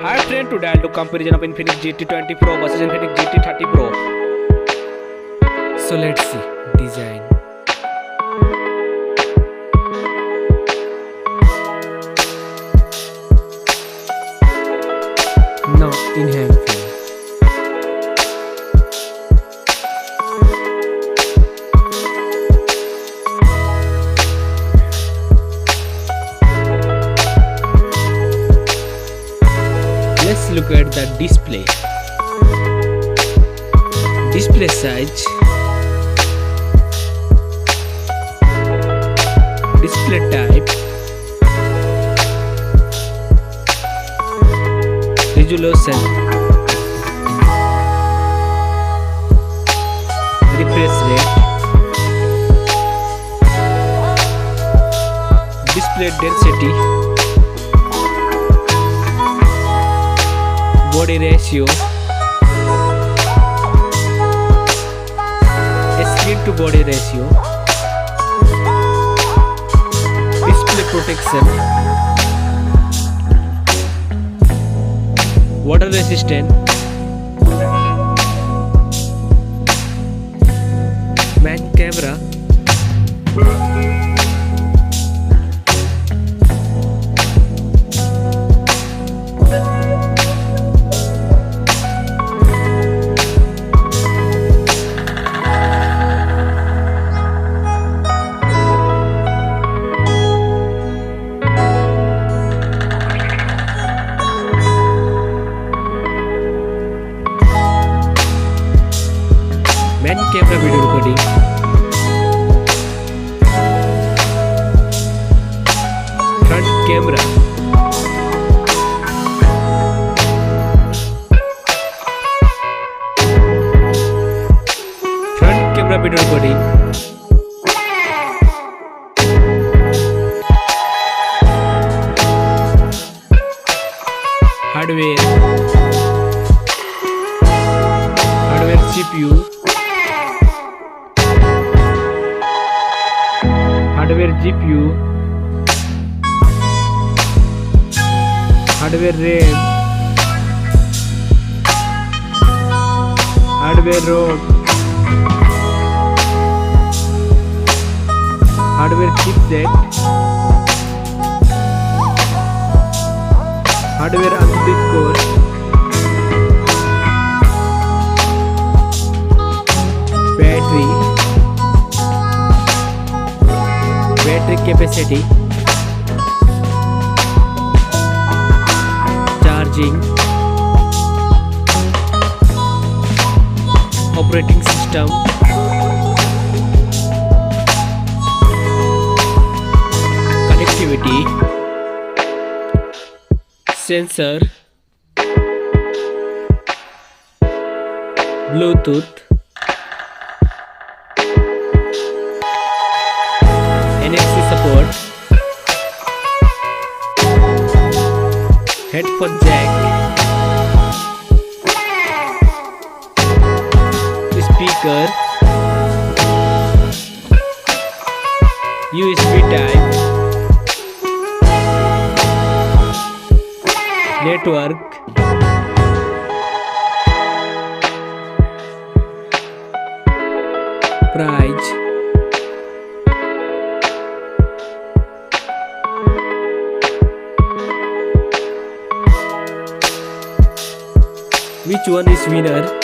Hi friend, today I'll do comparison of Infinix GT 20 Pro versus Infinix GT 30 Pro. So let's see design. Now in-hand feel. Let's look at the display. Display size, display type, resolution, refresh rate, display density, body ratio, screen to body ratio, display protection, water resistant, main camera, main camera video recording, front camera, front camera video recording, hardware CPU, hardware GPU, hardware RAM, hardware ROM, hardware chipset, hardware underscore, battery capacity, charging, operating system, connectivity, sensor, Bluetooth, NFC support, headphone jack, speaker, USB type, network, price, which one is winner?